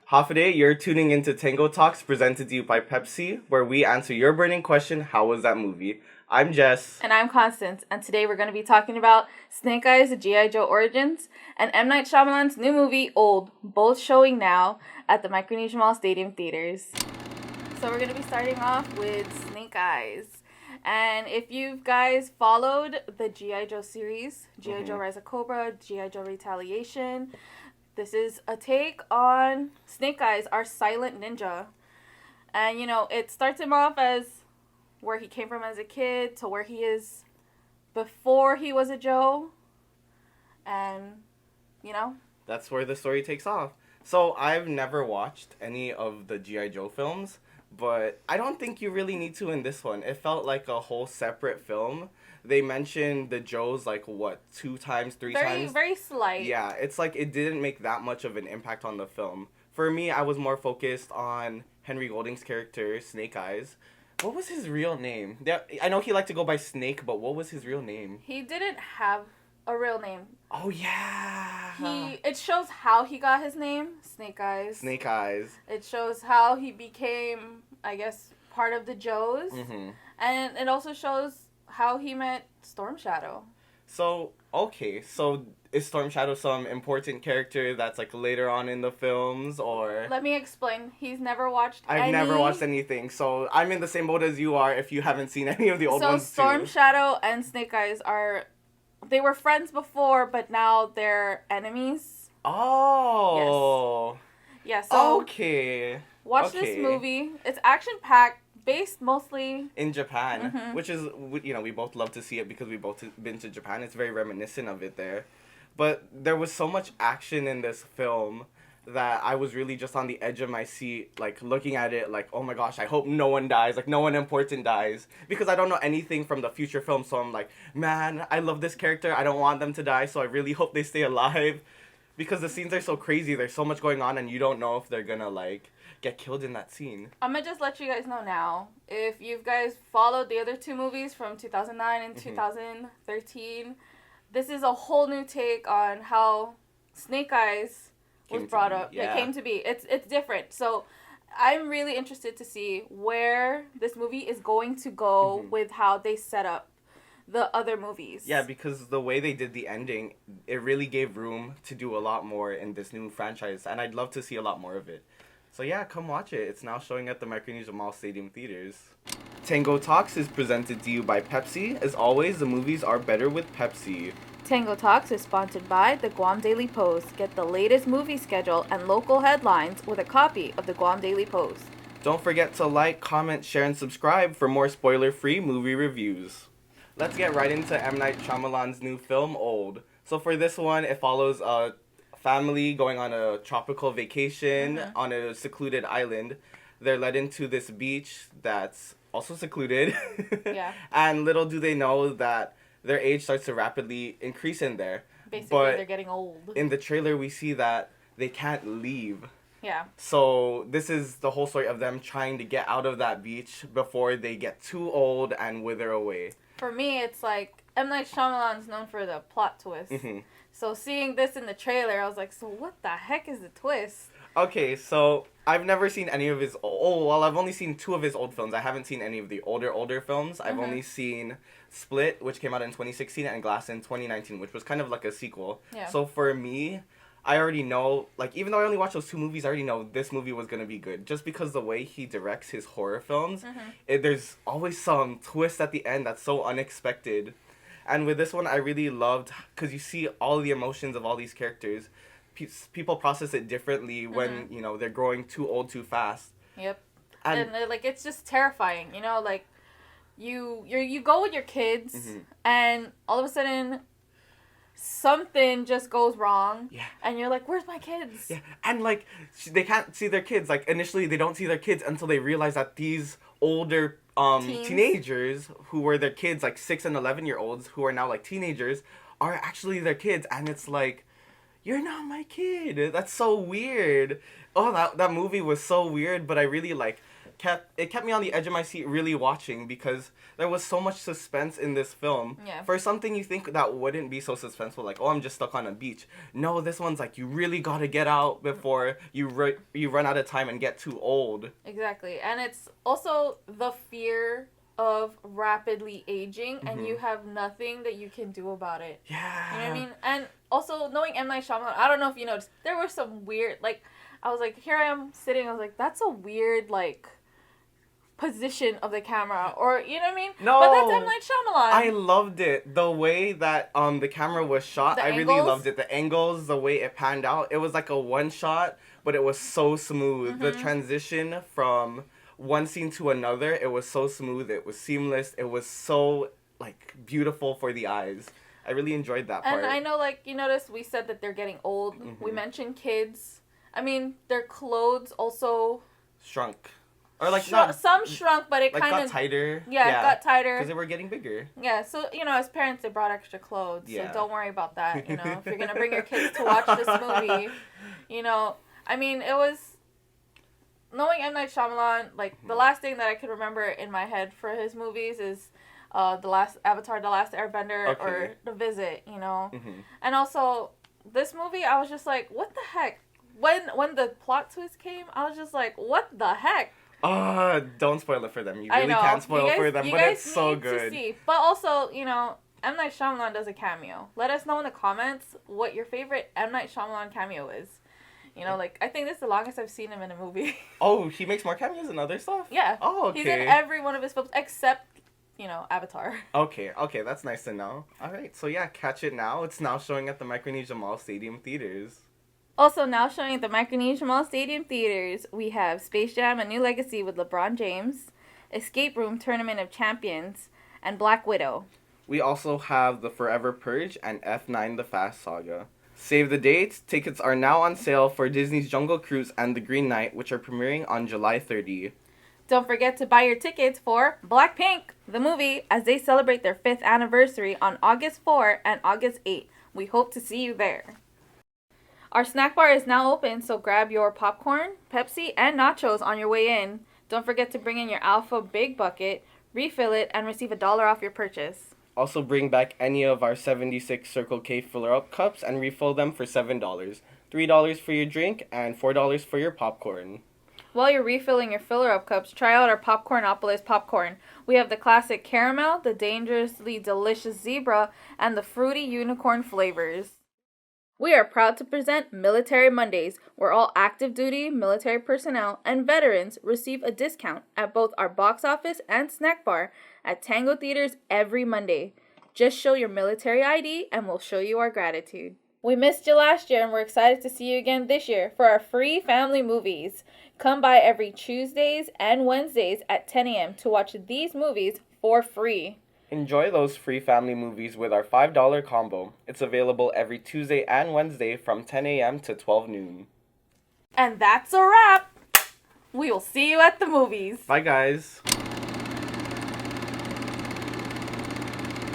Half a day, you're tuning into Tango Talks presented to you by Pepsi, where we answer your burning question, how was that movie? I'm Jess. And I'm Constance, and today we're going to be talking about Snake Eyes, the G.I. Joe Origins, and M. Night Shyamalan's new movie, Old, both showing now at the Micronesia Mall Stadium Theaters. So we're going to be starting off with Snake Eyes. And if you guys followed the G.I. Joe series, G.I. Joe Rise of Cobra, G.I. Joe Retaliation, this is a take on Snake Eyes, our silent ninja. And, it starts him off as where he came from as a kid to where he is before he was a Joe. And, That's where the story takes off. So I've never watched any of the G.I. Joe films, but I don't think you really need to in this one. It felt like a whole separate film. They mentioned the Joes two times, three times? Very slight. Yeah, it's like it didn't make that much of an impact on the film. For me, I was more focused on Henry Golding's character, Snake Eyes. What was his real name? Yeah, I know he liked to go by Snake, but what was his real name? He didn't have a real name. Oh, yeah. It shows how he got his name, Snake Eyes. Snake Eyes. It shows how he became, I guess, part of the Joes. Mm-hmm. And it also shows how he met Storm Shadow. So is Storm Shadow some important character that's later on in the films, or? Let me explain. He's never watched I've never watched anything, so I'm in the same boat as you are if you haven't seen any of the old ones too. So Storm Shadow and Snake Eyes they were friends before, but now they're enemies. Oh. Yes. Yeah, so okay. Watch this movie. It's action-packed, based mostly in Japan, which is, we both love to see it because we both been to Japan. It's very reminiscent of it there. But there was so much action in this film that I was really just on the edge of my seat, looking at it oh my gosh, I hope no one dies, no one important dies. Because I don't know anything from the future film, so I'm like, man, I love this character, I don't want them to die, so I really hope they stay alive. Because the scenes are so crazy, there's so much going on, and you don't know if they're gonna, get killed in that scene. I'm gonna just let you guys know now. If you guys followed the other two movies from 2009 and 2013, this is a whole new take on how Snake Eyes was brought up. Yeah. It came to be. It's different. So I'm really interested to see where this movie is going to go with how they set up the other movies. Yeah, because the way they did the ending, it really gave room to do a lot more in this new franchise, and I'd love to see a lot more of it. So yeah, come watch it. It's now showing at the Micronesia Mall Stadium Theaters. Tango Talks is presented to you by Pepsi. As always, the movies are better with Pepsi. Tango Talks is sponsored by the Guam Daily Post. Get the latest movie schedule and local headlines with a copy of the Guam Daily Post. Don't forget to like, comment, share, and subscribe for more spoiler-free movie reviews. Let's get right into M. Night Shyamalan's new film, Old. So for this one, it follows a family going on a tropical vacation on a secluded island. They're led into this beach that's also secluded. Yeah. And little do they know that their age starts to rapidly increase in there. Basically, they're getting old. In the trailer, we see that they can't leave. Yeah. So this is the whole story of them trying to get out of that beach before they get too old and wither away. For me, it's M. Night Shyamalan's known for the plot twist. So seeing this in the trailer, I was like, so what the heck is the twist? Okay, so I've never seen any of his... I've only seen 2 of his old films. I haven't seen any of the older films. I've only seen Split, which came out in 2016, and Glass in 2019, which was kind of like a sequel. Yeah. So for me, I already know... even though I only watched those 2 movies, I already know this movie was going to be good. Just because the way he directs his horror films, there's always some twist at the end that's so unexpected. And with this one, I really loved... Because you see all the emotions of all these characters. People process it differently when, they're growing too old too fast. Yep. And it's just terrifying, you go with your kids and all of a sudden something just goes wrong. Yeah. And you're like, where's my kids? Yeah. And they can't see their kids. Initially they don't see their kids until they realize that these older teenagers who were their kids, 6 and 11-year-olds who are now teenagers, are actually their kids. And it's you're not my kid. That's so weird. Oh, that movie was so weird, but I really kept me on the edge of my seat really watching because there was so much suspense in this film. Yeah. For something you think that wouldn't be so suspenseful, like, oh, I'm just stuck on a beach. No, this one's like, you really gotta get out before you run out of time and get too old. Exactly. And it's also the fear of rapidly aging, and you have nothing that you can do about it. Yeah. You know what I mean? And also, knowing M. Night Shyamalan, I don't know if you noticed, there were some weird, like, I was like, here I am sitting, I was like, that's a weird, like, position of the camera, or, you know what I mean? No. But that's M. Night Shyamalan. I loved it. The way that the camera was shot, The I angles? really loved it. The angles, the way it panned out. It was like a one shot, but it was so smooth. The transition from one scene to another, it was so smooth. It was seamless. It was so, like, beautiful for the eyes. I really enjoyed that part. And I know, like, you notice we said that they're getting old. We mentioned kids. I mean, their clothes also shrunk. Or, like, some shrunk, but it like, kind of got tighter. Yeah, it got tighter. Because they were getting bigger. Yeah, so, you know, as parents, they brought extra clothes. Yeah. So don't worry about that, you know. If you're going to bring your kids to watch this movie, you know. I mean, it was... Knowing M. Night Shyamalan, like, the last thing that I could remember in my head for his movies is the last Avatar, The Last Airbender, or The Visit, you know. And also, this movie, I was just like, what the heck? When the plot twist came, I was just like, what the heck? Don't spoil it for them. You really can't spoil it for them, but it's so good. To see. But also, you know, M. Night Shyamalan does a cameo. Let us know in the comments what your favorite M. Night Shyamalan cameo is. You know, like, I think this is the longest I've seen him in a movie. Oh, he makes more cameos and other stuff? Yeah. Oh, okay. He's in every one of his films except, you know, Avatar. Okay, that's nice to know. All right, so yeah, catch it now. It's now showing at the Micronesia Mall Stadium theaters. Also, now showing at the Micronesia Mall Stadium theaters, we have Space Jam: A New Legacy with LeBron James, Escape Room: Tournament of Champions, and Black Widow. We also have The Forever Purge and F9 The Fast Saga. Save the dates. Tickets are now on sale for Disney's Jungle Cruise and The Green Knight, which are premiering on July 30. Don't forget to buy your tickets for Blackpink, the movie, as they celebrate their 5th anniversary on August 4 and August 8. We hope to see you there. Our snack bar is now open, so grab your popcorn, Pepsi, and nachos on your way in. Don't forget to bring in your Alpha Big Bucket, refill it, and receive $1 off your purchase. Also bring back any of our 76 Circle K filler-up cups and refill them for $7. $3 for your drink and $4 for your popcorn. While you're refilling your filler-up cups, try out our Popcornopolis popcorn. We have the classic caramel, the dangerously delicious zebra, and the fruity unicorn flavors. We are proud to present Military Mondays, where all active duty military personnel and veterans receive a discount at both our box office and snack bar at Tango theaters every Monday. Just show your military ID and we'll show you our gratitude. We missed you last year and we're excited to see you again this year for our free family movies. Come by every Tuesdays and Wednesdays at 10 a.m. to watch these movies for free. Enjoy those free family movies with our $5 combo. It's available every Tuesday and Wednesday from 10 a.m. to 12 noon. And that's a wrap. We will see you at the movies. Bye, guys.